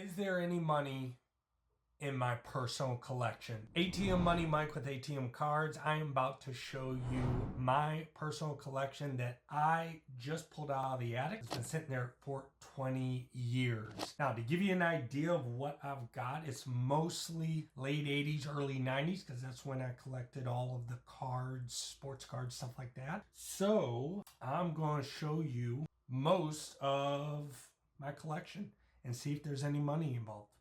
Is there any money in my personal collection? ATM Money Mike with ATM Cards. I am about to show you my personal collection that I just pulled out of the attic. It's been sitting there for 20 years. Now, to give you an idea of what I've got, it's mostly late 80s, early 90s, because that's when I collected all of the cards, sports cards, stuff like that. So I'm going to show you most of my collection and see if there's any money involved.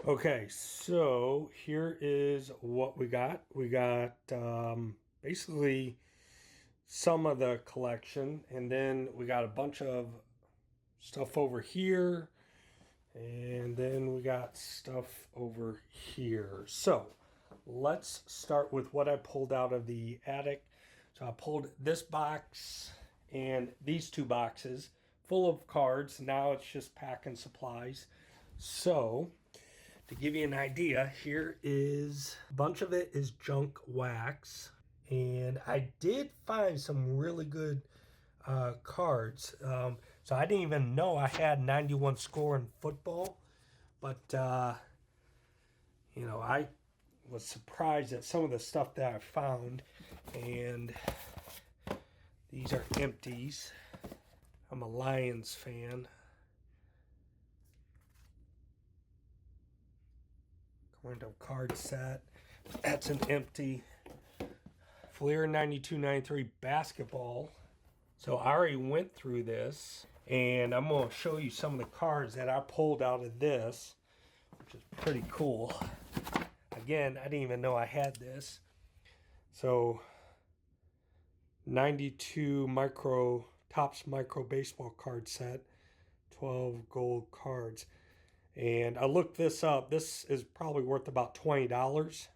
Okay, so here is what we got. We got basically some of the collection, and then we got a bunch of stuff over here, and then we got stuff over here. So let's start with what I pulled out of the attic. So I pulled this box and these two boxes full of cards. Now it's just packing supplies. So to give you an idea, here is a bunch of it is junk wax, and I did find some really good cards. So I didn't even know I had 91 score in football, but you know, I was surprised at some of the stuff that I found. And these are empties. I'm a Lions fan. Random card set. That's an empty. Fleer 92-93 basketball. So I already went through this, and I'm going to show you some of the cards that I pulled out of this, which is pretty cool. Again, I didn't even know I had this. So 92 Topps micro baseball card set, 12 gold cards. And I looked this up. This is probably worth about $20,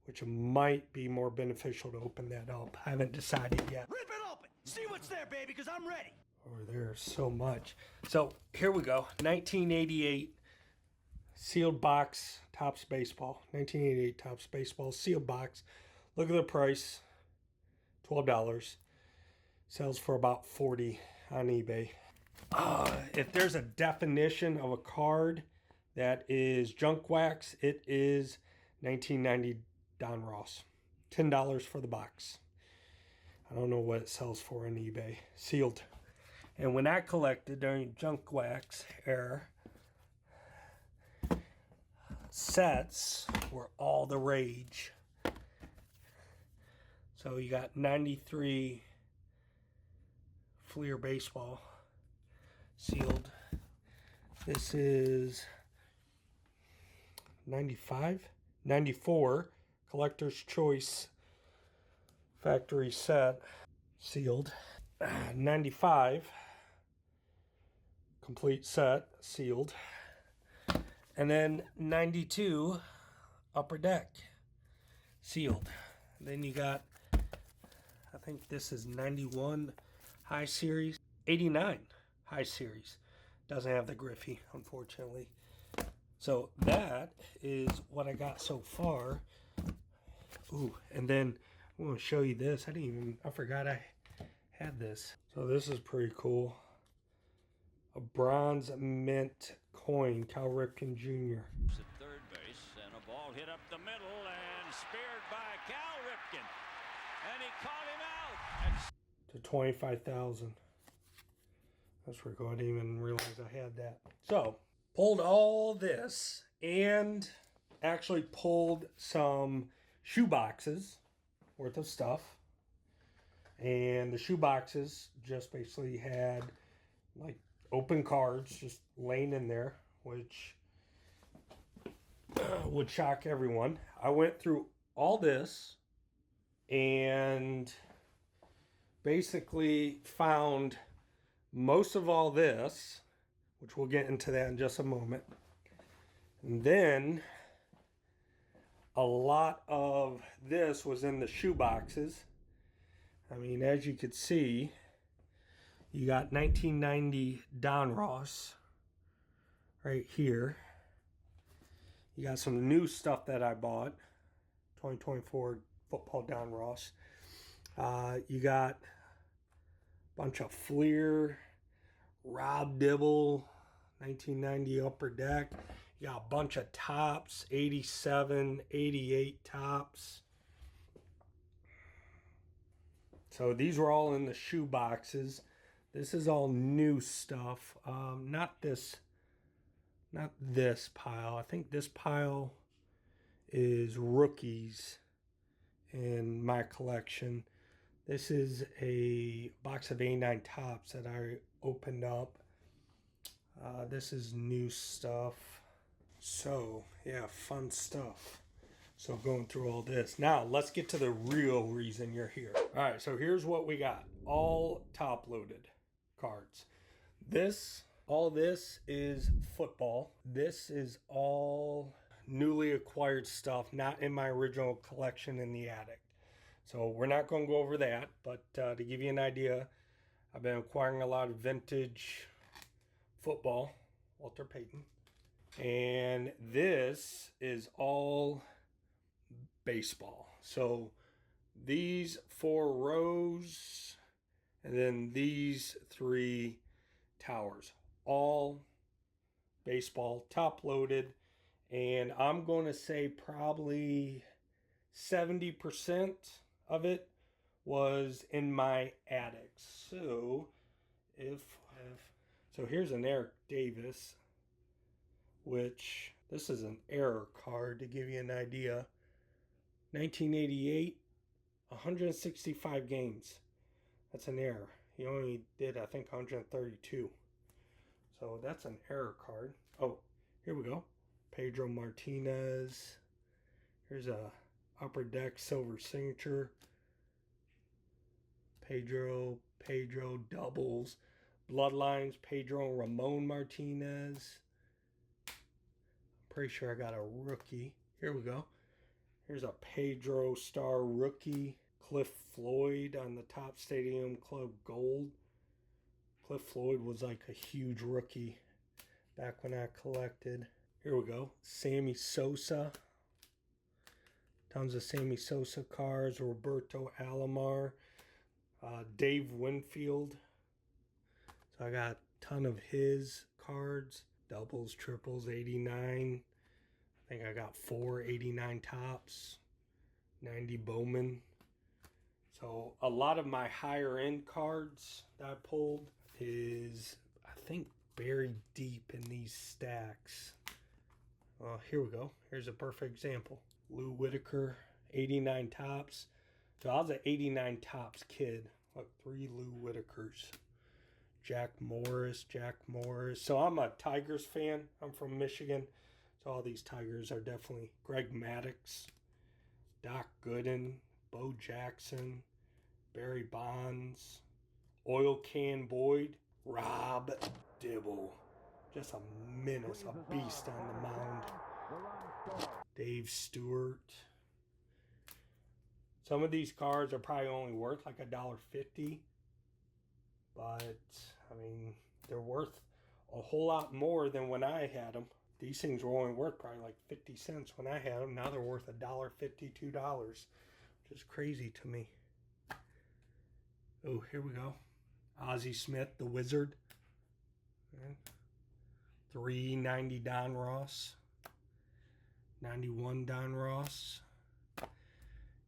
which might be more beneficial to open that up. I haven't decided yet. Rip it open. See what's there, baby, because I'm ready. Oh, there's so much. So here we go. 1988 sealed box Topps baseball. 1988 Topps baseball sealed box. Look at the price. $12. Sells for about $40 on eBay. If there's a definition of a card that is junk wax, it is 1990 Don Ross. $10 for the box. I don't know what it sells for on eBay. Sealed. And when I collected during junk wax era, sets were all the rage. So you got 93 Fleer baseball. Sealed. This is 94 Collector's Choice factory set. Sealed. 95 complete set. Sealed. And then 92 Upper Deck. Sealed. And then you got, I think this is 91 High Series. 89 High Series. Doesn't have the Griffey, unfortunately. So that is what I got so far. Ooh, and then I'm going to show you this. I forgot I had this. So this is pretty cool. A bronze mint coin, Cal Ripken Jr. At third base, and a ball hit up the middle and speared by Cal Ripken. And he caught him out. To 25,000. That's pretty cool. I didn't even realize I had that. So, pulled all this and actually pulled some shoe boxes worth of stuff. And the shoe boxes just basically had like open cards just laying in there, which would shock everyone. I went through all this and basically found most of all this, which we'll get into that in just a moment. And then a lot of this was in the shoe boxes. I mean, as you could see, you got 1990 Don Ross right here. You got some new stuff that I bought. 2024 football Don Ross. You got a bunch of Fleer, Rob Dibble, 1990 Upper Deck. You got a bunch of tops, 87, 88 tops. So these were all in the shoe boxes. This is all new stuff. Not this pile. I think this pile is rookies in my collection. This is a box of A9 tops that I opened up. This is new stuff. So yeah, fun stuff. So going through all this. Now let's get to the real reason you're here. All right, so here's what we got. All top loaded cards. All this is football. This is all newly acquired stuff, not in my original collection in the attic. So we're not going to go over that, but to give you an idea, I've been acquiring a lot of vintage football, Walter Payton. And this is all baseball. So these 4 rows and then these 3 towers, all baseball, top loaded. And I'm going to say probably 70% of it was in my attic. So so here's an Eric Davis, which this is an error card to give you an idea. 1988, 165 games. That's an error. He only did, I think, 132. So that's an error card. Oh, here we go. Pedro Martinez. Here's a Upper Deck silver signature. Pedro doubles. Bloodlines, Pedro Ramon Martinez. Pretty sure I got a rookie. Here we go. Here's a Pedro Star rookie. Cliff Floyd on the Top Stadium Club Gold. Cliff Floyd was like a huge rookie back when I collected. Here we go. Sammy Sosa. Tons of Sammy Sosa cards. Roberto Alomar. Dave Winfield. So I got a ton of his cards. Doubles, triples, 89. I think I got 4 89 tops. 90 Bowman. So a lot of my higher end cards that I pulled is, I think, buried deep in these stacks. Here we go. Here's a perfect example. Lou Whitaker, 89 tops. So I was an 89 tops kid. Look, 3 Lou Whitakers. Jack Morris. So I'm a Tigers fan. I'm from Michigan. So all these Tigers are definitely Greg Maddux, Doc Gooden, Bo Jackson, Barry Bonds, Oil Can Boyd, Rob Dibble. Just a menace, a beast on the mound. Dave Stewart. Some of these cards are probably only worth like $1.50. But, I mean, they're worth a whole lot more than when I had them. These things were only worth probably like 50 cents when I had them. Now they're worth $1.50, $2, which is crazy to me. Oh, here we go. Ozzie Smith, the Wizard. Okay. 390 Don Ross. 91 Don Ross.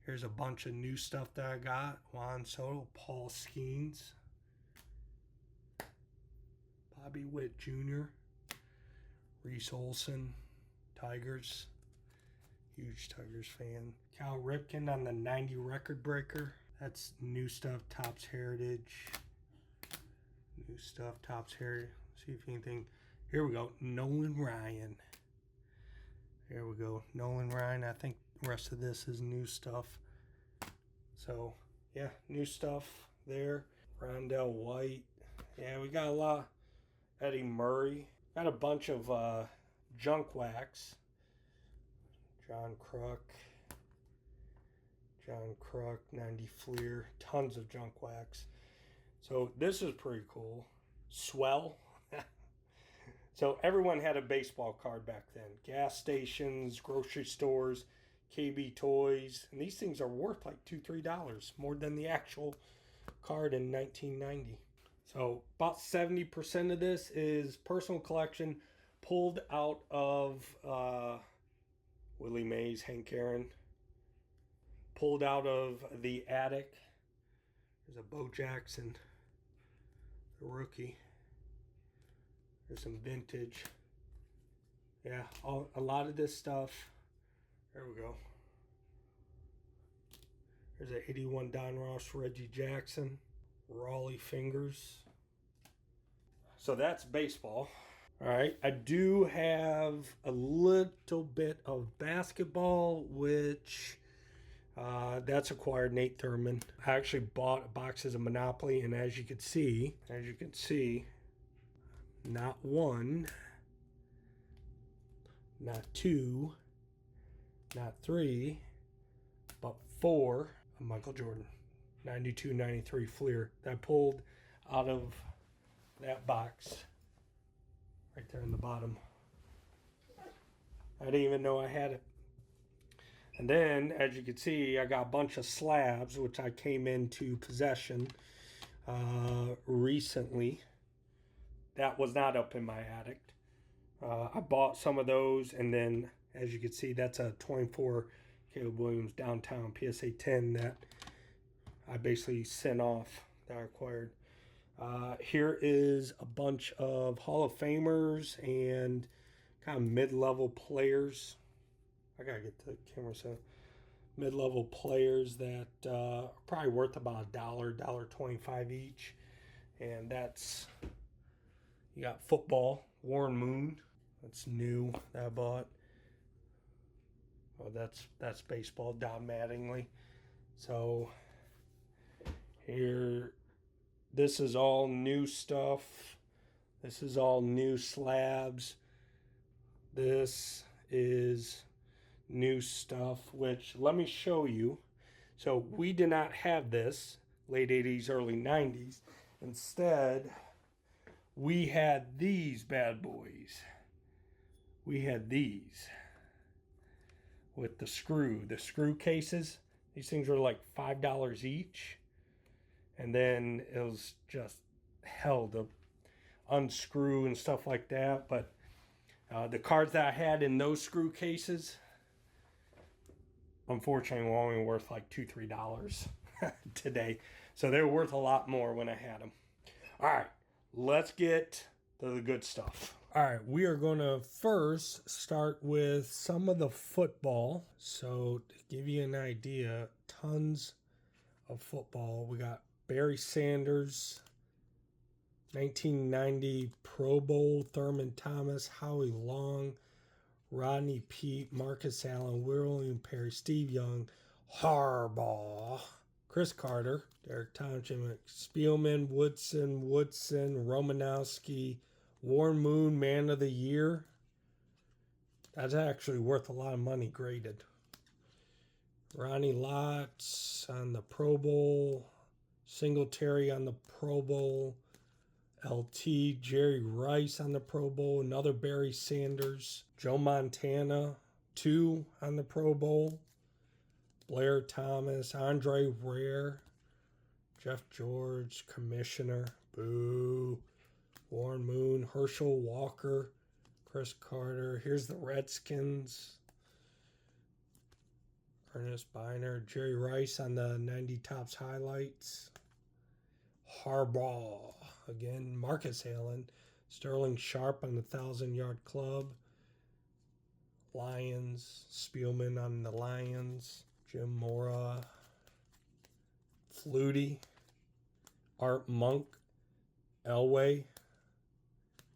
Here's a bunch of new stuff that I got. Juan Soto, Paul Skeens. Bobby Witt Jr. Reese Olson, Tigers. Huge Tigers fan. Cal Ripken on the 90 record breaker. That's new stuff, Topps Heritage. New stuff, Topps Heritage. See if anything. Here we go. Nolan Ryan. There we go. Nolan Ryan. I think the rest of this is new stuff. So, yeah, new stuff there. Rondell White. Yeah, we got a lot. Eddie Murray. Got a bunch of junk wax. John Kruk, 90 Fleer. Tons of junk wax. So this is pretty cool. Swell. So everyone had a baseball card back then. Gas stations, grocery stores, KB Toys. And these things are worth like $2, $3 more than the actual card in 1990. So about 70% of this is personal collection pulled out of Willie Mays, Hank Aaron. Pulled out of the attic. There's a Bo Jackson, the rookie. There's some vintage. Yeah, a lot of this stuff. There we go. There's an 81 Don Ross, Reggie Jackson, Raleigh Fingers. So that's baseball. All right, I do have a little bit of basketball, which that's acquired Nate Thurman. I actually bought boxes of Monopoly, and as you can see, not one, not two, not three, but four of Michael Jordan. 92-93 Fleer that I pulled out of that box right there in the bottom. I didn't even know I had it. And then, as you can see, I got a bunch of slabs, which I came into possession recently. That was not up in my attic. I bought some of those, and then, as you can see, that's a 24 Caleb Williams Downtown PSA 10 that I basically sent off that I acquired. Here is a bunch of Hall of Famers and kind of mid-level players. I gotta get the camera so mid-level players that are probably worth about $1.25 each. And that's, you got football, Warren Moon. That's new that I bought. Oh, that's baseball, Don Mattingly. So here, this is all new stuff. This is all new slabs. This is new stuff, which let me show you. So we did not have this late 80s, early 90s. Instead, we had these bad boys. We had these with the screw cases. These things were like $5 each. And then it was just hell to unscrew and stuff like that. But the cards that I had in those screw cases, unfortunately, were only worth like $2-3 today. So they were worth a lot more when I had them. All right, let's get to the good stuff. All right, we are going to first start with some of the football. So to give you an idea, tons of football. We got Barry Sanders, 1990 Pro Bowl, Thurman Thomas, Howie Long, Rodney Peete, Marcus Allen, William Perry, Steve Young, Harbaugh, Chris Carter, Derek Thompson, Spielman, Woodson, Romanowski, Warren Moon, Man of the Year. That's actually worth a lot of money graded. Ronnie Lott on the Pro Bowl, Singletary on the Pro Bowl, LT, Jerry Rice on the Pro Bowl, another Barry Sanders, Joe Montana, 2 on the Pro Bowl, Blair Thomas, Andre Ware, Jeff George, Commissioner, boo, Warren Moon, Herschel Walker, Chris Carter. Here's the Redskins, Ernest Biner, Jerry Rice on the 90 Topps highlights, Harbaugh again, Marcus Allen, Sterling Sharp on the 1,000-yard club, Lions, Spielman on the Lions, Jim Mora, Flutie, Art Monk, Elway,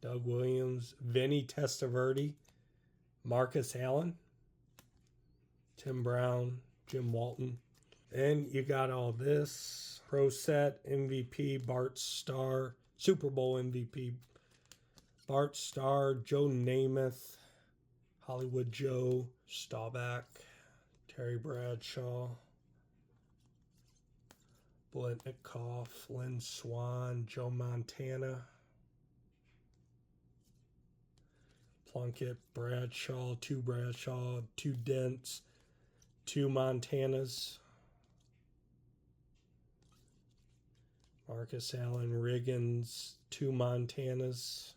Doug Williams, Vinny Testaverde, Marcus Allen, Tim Brown, Jim Walton. And you got all this. Pro Set, MVP, Bart Starr, Super Bowl MVP, Bart Starr, Joe Namath, Hollywood Joe, Staubach, Terry Bradshaw, Blitnikoff, Lynn Swan, Joe Montana, Plunkett, Bradshaw, 2 Dents, 2 Montanas, Marcus Allen, Riggins, 2 Montanas.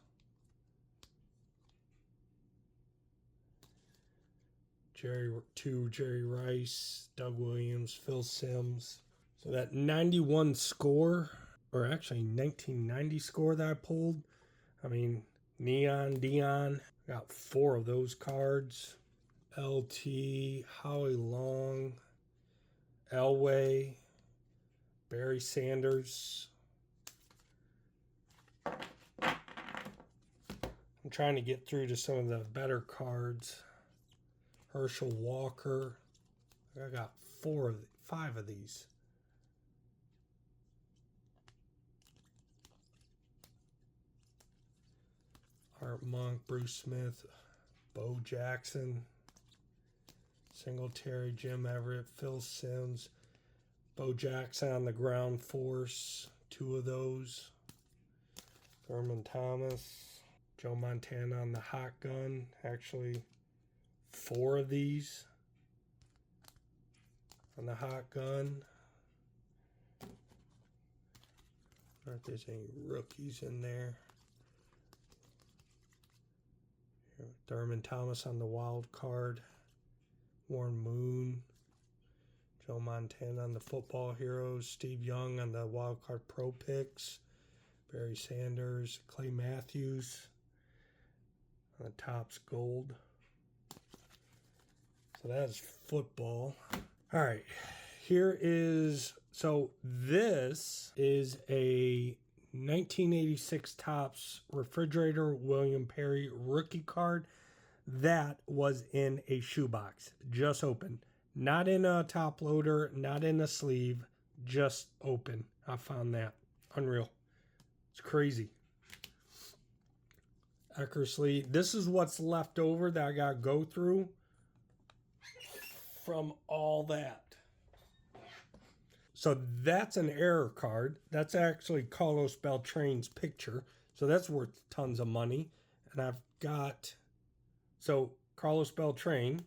Jerry Rice, Doug Williams, Phil Simms. So that 91 score, or actually 1990 score that I pulled, I mean, Neon, Dion, got 4 of those cards. LT, Howie Long, Elway, Barry Sanders. I'm trying to get through to some of the better cards. Herschel Walker. I got 5 of these. Art Monk, Bruce Smith, Bo Jackson, Singletary, Jim Everett, Phil Simms, Bo Jackson on the ground force, 2 of those. Thurman Thomas, Joe Montana on the hot gun, actually 4 of these on the hot gun. I don't know if there's any rookies in there. Thurman Thomas on the wild card. Warren Moon. Joe Montana on the football heroes. Steve Young on the wild card pro picks. Barry Sanders. Clay Matthews on the Topps gold. So that's football. All right. Here is, so this is a 1986 Topps Refrigerator William Perry rookie card that was in a shoebox, just open. Not in a top loader, not in a sleeve, just open. I found that. Unreal. It's crazy. Eckersley. This is what's left over that I got to go through from all that. So that's an error card. That's actually Carlos Beltran's picture. So that's worth tons of money. And I've got, so Carlos Beltran,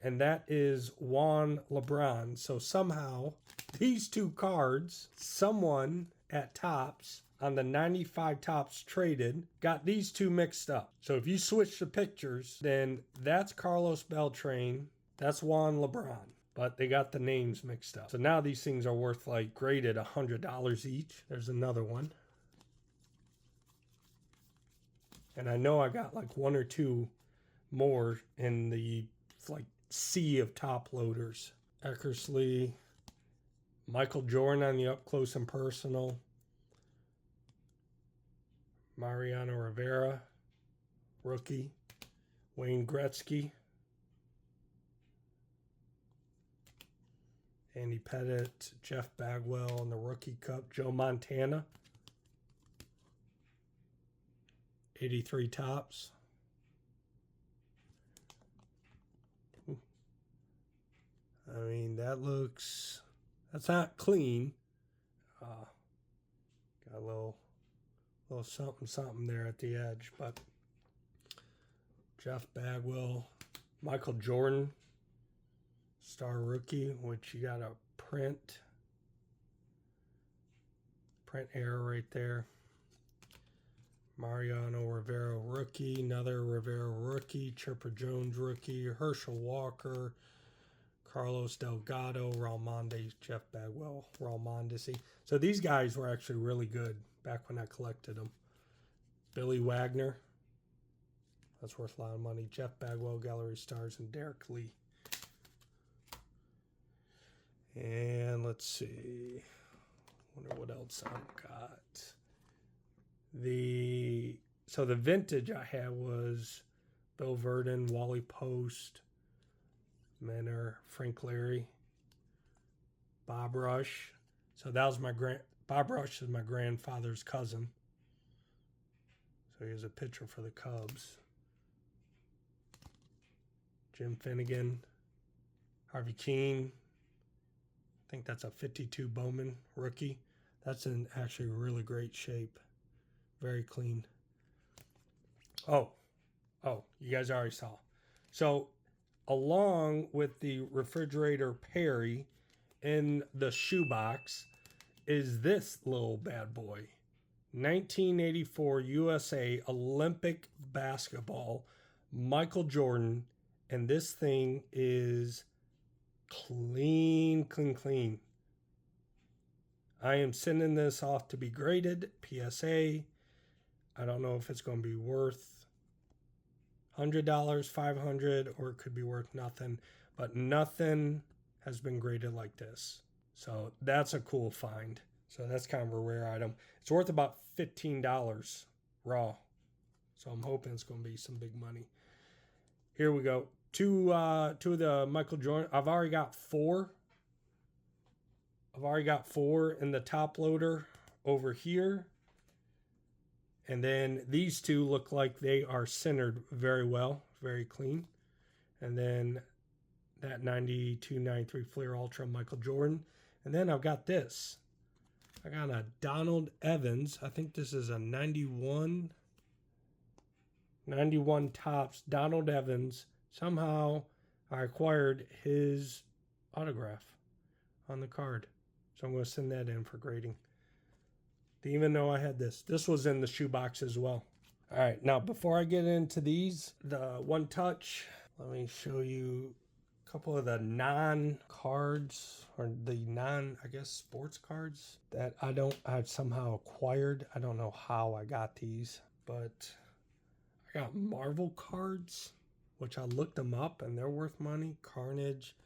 and that is Juan LeBron. So somehow these 2 cards, someone at Topps on the 95 Topps traded, got these 2 mixed up. So if you switch the pictures, then that's Carlos Beltran, that's Juan LeBron. But they got the names mixed up. So now these things are worth, like, graded $100 each. There's another one. And I know I got like 1 or 2 more in the, like, sea of top loaders. Eckersley. Michael Jordan on the up close and personal. Mariano Rivera, rookie. Wayne Gretzky. Andy Pettit, Jeff Bagwell in the Rookie Cup. Joe Montana. 83 Topps. Ooh. I mean, that looks, that's not clean. Got a little something there at the edge, but Jeff Bagwell, Michael Jordan, star rookie, which you got a print error right there. Mariano Rivera rookie, another Rivera rookie, Chipper Jones rookie, Herschel Walker, Carlos Delgado, Ralmonde, Jeff Bagwell, Ralmondesi. So these guys were actually really good back when I collected them. Billy Wagner, that's worth a lot of money. Jeff Bagwell, Gallery Stars, and Derek Lee. And let's see. Wonder what else I've got. So the vintage I had was Bill Verdon, Wally Post, Menor, Frank Larry, Bob Rush. So that was Bob Rush is my grandfather's cousin. So he was a pitcher for the Cubs. Jim Finnegan, Harvey Keene. I think that's a 52 Bowman rookie. That's in actually really great shape. Very clean. Oh, you guys already saw. So along with the Refrigerator Perry in the shoebox is this little bad boy. 1984 USA Olympic basketball, Michael Jordan, and this thing is clean, clean, clean. I am sending this off to be graded, PSA. I don't know if it's going to be worth $100, $500, or it could be worth nothing, but nothing has been graded like this. So that's a cool find. So that's kind of a rare item. It's worth about $15 raw. So I'm hoping it's going to be some big money. Here we go. Two of the Michael Jordan. I've already got four in the top loader over here. And then these two look like they are centered very well, very clean. And then that 92-93 Fleer Ultra Michael Jordan. And then I've got this. I got a Donald Evans. I think this is a 91 Topps Donald Evans. Somehow I acquired his autograph on the card. So I'm going to send that in for grading. Didn't even know I had this. This was in the shoebox as well. All right, now before I get into these, the One Touch, let me show you a couple of the non-cards, or the I guess, sports cards that I've somehow acquired. I don't know how I got these, but I got Marvel cards, which I looked them up and they're worth money. Carnage,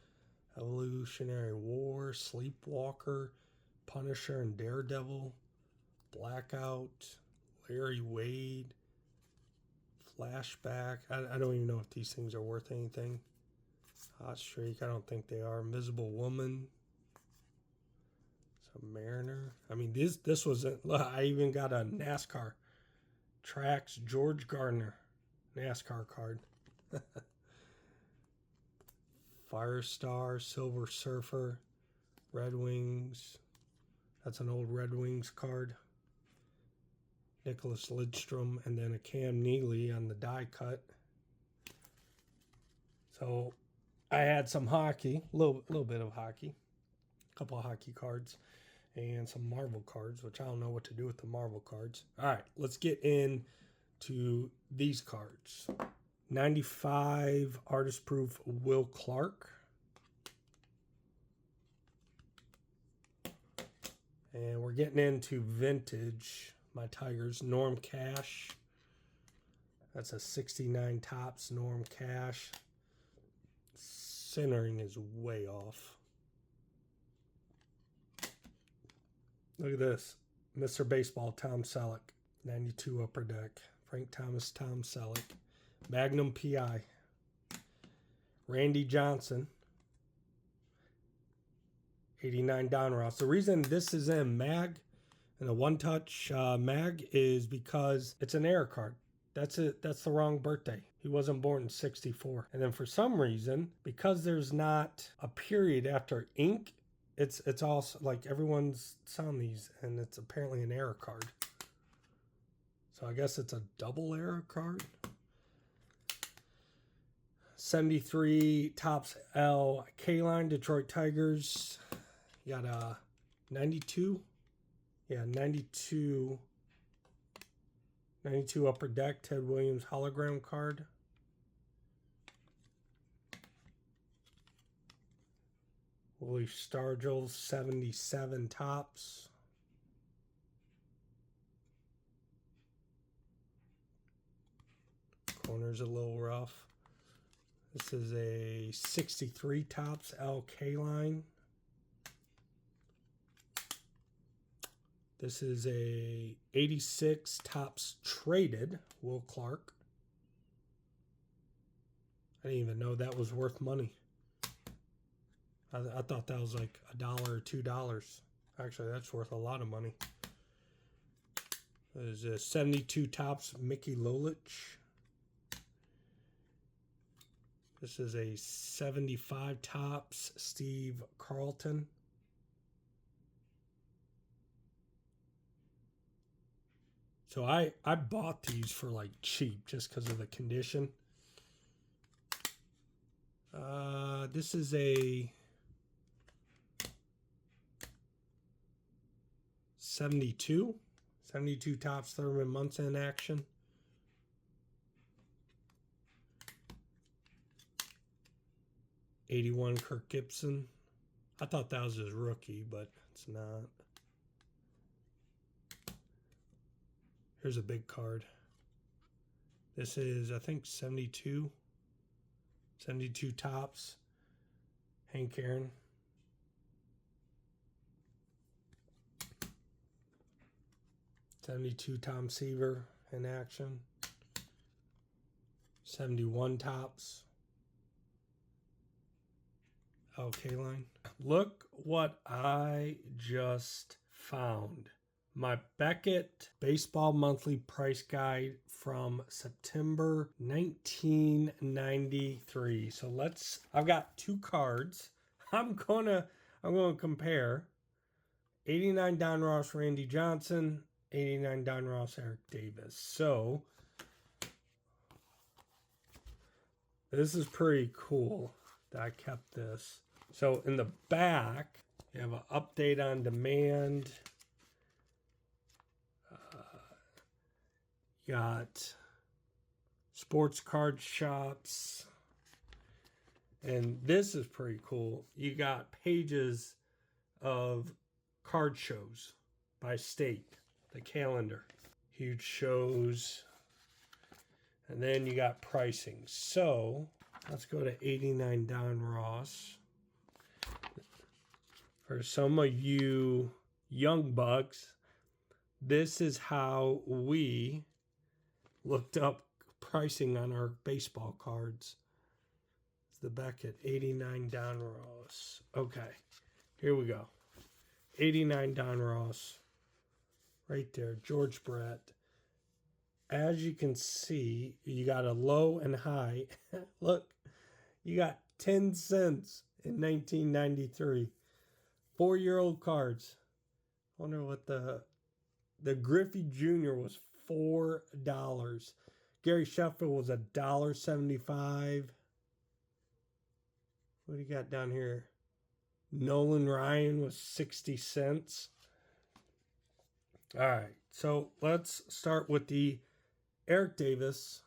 Evolutionary War, Sleepwalker, Punisher and Daredevil, Blackout, Larry Wade, Flashback. I don't even know if these things are worth anything. Hot Streak, I don't think they are. Invisible Woman, Submariner. I mean, this was I even got a NASCAR Tracks George Gardner NASCAR card. Firestar, Silver Surfer, Red Wings. That's an old Red Wings card. Nicholas Lidstrom, and then a Cam Neely on the die cut. So I had some hockey, a little bit of hockey, a couple of hockey cards, and some Marvel cards, which I don't know what to do with the Marvel cards. All right, let's get into these cards. 95 Artist Proof Will Clark. And we're getting into vintage. My Tigers, Norm Cash. That's a 69 Topps Norm Cash. Centering is way off. Look at this. Mr. Baseball, Tom Selleck. 92 Upper Deck. Frank Thomas, Tom Selleck. Magnum PI. Randy Johnson. 89 Don Ross. The reason this is in mag, and a One Touch mag, is because it's an error card. That's it. That's the wrong birthday. He wasn't born in 64. And then for some reason, because there's not a period after ink, it's also like everyone's selling these, and it's apparently an error card. So I guess it's a double error card. 73 Topps L K-Line Detroit Tigers. You got a 92. Yeah, 92 Upper Deck Ted Williams hologram card. Willie Stargell 77 Topps. Corner's a little rough. This is a 63 Topps LK line. This is a 86 Topps Traded Will Clark. I didn't even know that was worth money. I thought that was like $1 or $2. Actually, that's worth a lot of money. There's a 72 Topps Mickey Lolich. This is a 75 Topps Steve Carlton. So I bought these for like cheap just because of the condition. This is a 72. 72 Topps Thurman Munson action. '81 Kirk Gibson. I thought that was his rookie, but it's not. Here's a big card. This is, I think, 72. 72 Topps. Hank Aaron. '72 Tom Seaver in action. 71 Topps. Okay, line. Look what I just found. My Beckett Baseball Monthly Price Guide from September 1993. So I've got two cards. I'm gonna compare 89 Don Ross, Randy Johnson, 89 Don Ross, Eric Davis. So this is pretty cool that I kept this. So in the back, you have an update on demand. Got sports card shops. And this is pretty cool. You got pages of card shows by state, the calendar. Huge shows. And then you got pricing. So let's go to 89 Don Ross. For some of you young bucks, this is how we looked up pricing on our baseball cards. It's the Beckett 89 Don Ross. Okay, here we go. 89 Don Ross. Right there, George Brett. As you can see, you got a low and high. Look, you got 10 cents in 1993. 4-year-old cards. Wonder what the Griffey Jr. was $4. Gary Sheffield was $1.75. What do you got down here? Nolan Ryan was 60 cents. All right, so let's start with the Eric Davis,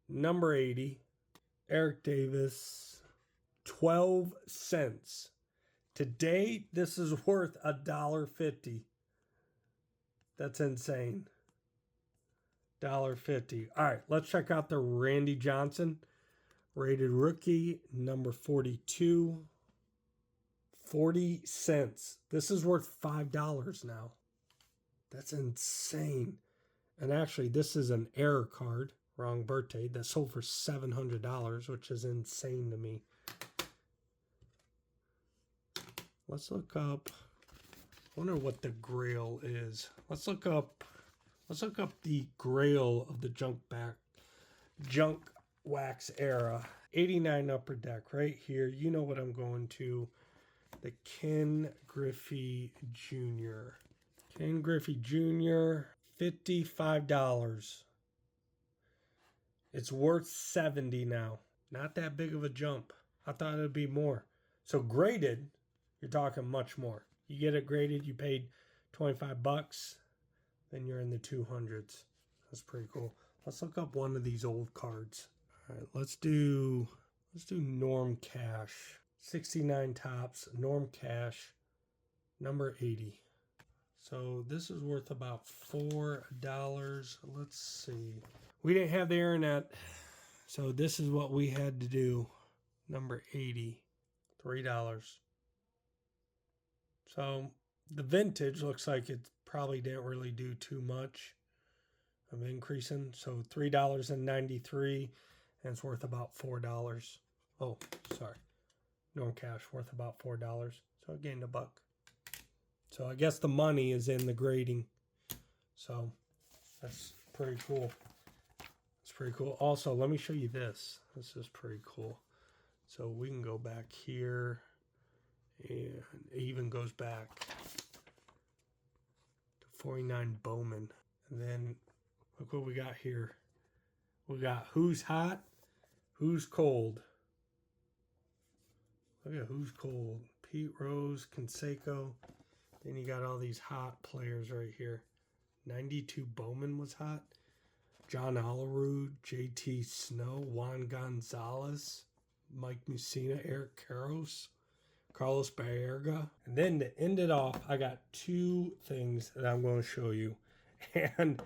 number 80. Eric Davis, 12 cents. Today, this is worth $1.50. That's insane. $1.50. All right, let's check out the Randy Johnson. Rated rookie, number 42. 40 cents. This is worth $5 now. That's insane. And actually, this is an error card. Wrong birthday. That sold for $700, which is insane to me. Let's look up. I wonder what the Grail is. Let's look up the Grail of the junk wax era. 89 Upper Deck right here. You know what I'm going to. The Ken Griffey Jr. Ken Griffey Jr. $55. It's worth $70 now. Not that big of a jump. I thought it would be more. So graded, you're talking much more. You get it graded, you paid $25, then you're in the 200s. That's pretty cool. Let's look up one of these old cards. All right, let's do Norm Cash. 69 Topps, Norm Cash, number 80. So this is worth about $4. Let's see. We didn't have the internet, so this is what we had to do. Number 80, $3. So the vintage looks like it probably didn't really do too much of increasing. So $3.93, and it's worth about $4. Oh, sorry. Norm Cash worth about $4. So I gained $1. So I guess the money is in the grading. So that's pretty cool. It's pretty cool. Also, let me show you this. This is pretty cool. So we can go back here, and it even goes back to 49 Bowman. And then look what we got here. We got who's hot, who's cold. Look at who's cold. Pete Rose, Canseco. Then you got all these hot players right here. 92 Bowman was hot. John Olerud, JT Snow, Juan Gonzalez, Mike Mussina, Eric Karros, Carlos Baerga. And then to end it off, I got two things that I'm going to show you. And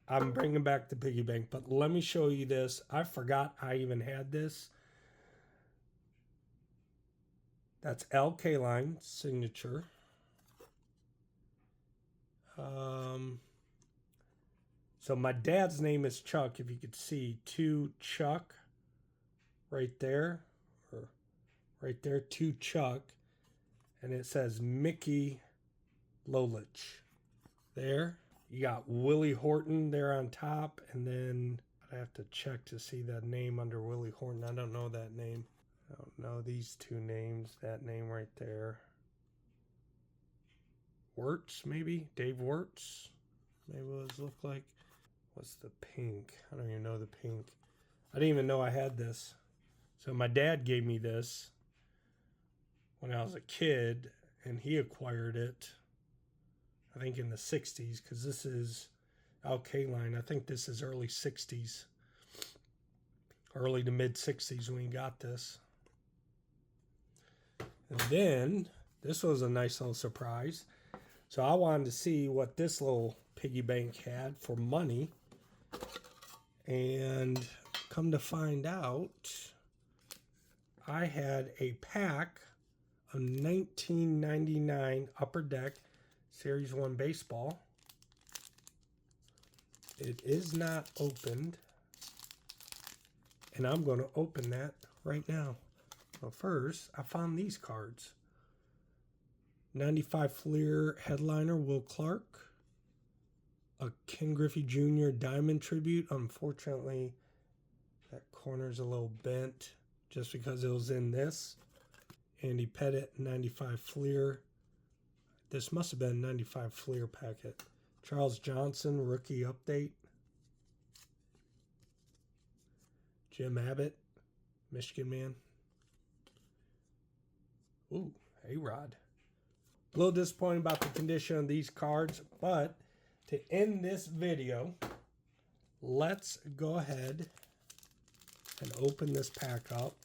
I'm bringing back the piggy bank, but let me show you this. I forgot I even had this. That's Al Kaline signature. So my dad's name is Chuck, if you could see. To Chuck right there, or right there, to Chuck. And it says Mickey Lolich. There. You got Willie Horton there on top. And then I have to check to see that name under Willie Horton. I don't know that name. I don't know these two names. That name right there. Wirtz, maybe? Dave Wirtz? Maybe what does it look like? What's the pink? I don't even know the pink. I didn't even know I had this. So my dad gave me this when I was a kid, and he acquired it, I think in the 60s, because this is Al Kaline. I think this is early 60s. Early to mid 60s when he got this. And then, this was a nice little surprise. So I wanted to see what this little piggy bank had for money. And come to find out, I had a pack of 1999 Upper Deck Series 1 baseball. It is not opened. And I'm going to open that right now. Well, first, I found these cards. 95 Fleer headliner, Will Clark. A Ken Griffey Jr. Diamond Tribute. Unfortunately, that corner's a little bent just because it was in this. Andy Pettit, 95 Fleer. This must have been 95 Fleer packet. Charles Johnson, rookie update. Jim Abbott, Michigan man. Ooh, A-Rod. A little disappointed about the condition of these cards, but to end this video, let's go ahead and open this pack up,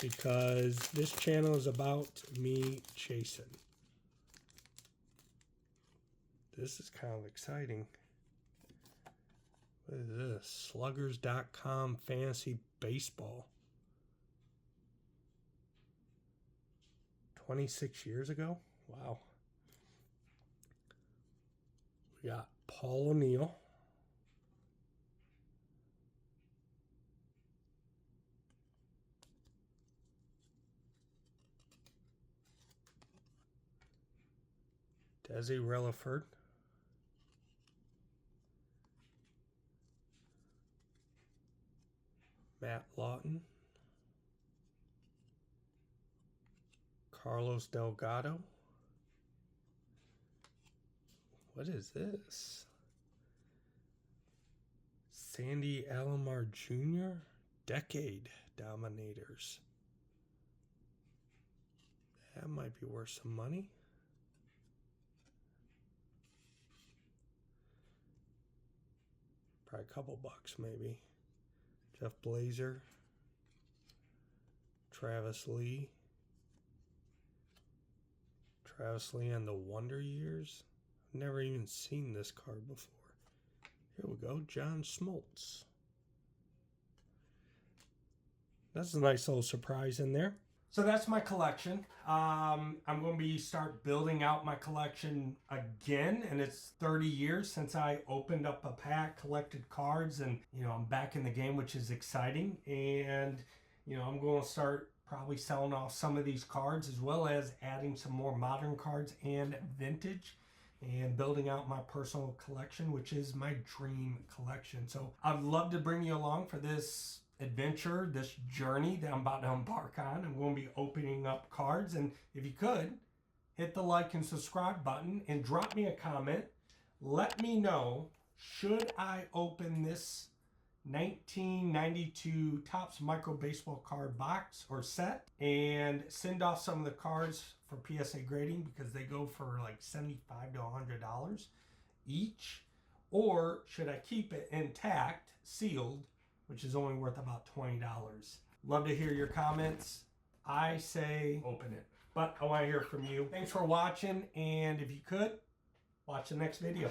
because this channel is about me chasing. This is kind of exciting. What is this? Sluggers.com Fantasy Baseball. 26 years ago? Wow. We got Paul O'Neill. Desi Relaford. Matt Lawton. Carlos Delgado. What is this? Sandy Alomar Jr. Decade Dominators. That might be worth some money. Probably a couple bucks maybe. Jeff Blazer. Travis Lee. Travis Lee and the Wonder Years. I've never even seen this card before. Here we go. John Smoltz. That's a nice little surprise in there. So that's my collection. I'm going to start building out my collection again, and it's 30 years since I opened up a pack, collected cards, and I'm back in the game, which is exciting. And I'm going to start probably selling off some of these cards, as well as adding some more modern cards and vintage, and building out my personal collection, which is my dream collection. So I'd love to bring you along for this adventure, this journey that I'm about to embark on. I'm going to be opening up cards, and if you could, hit the like and subscribe button and drop me a comment. Let me know, should I open this 1992 Topps Micro Baseball card box or set, and send off some of the cards for PSA grading because they go for like $75 to $100 each? Or should I keep it intact, sealed, which is only worth about $20? Love to hear your comments. I say open it, but I want to hear from you. Thanks for watching, and if you could, watch the next video.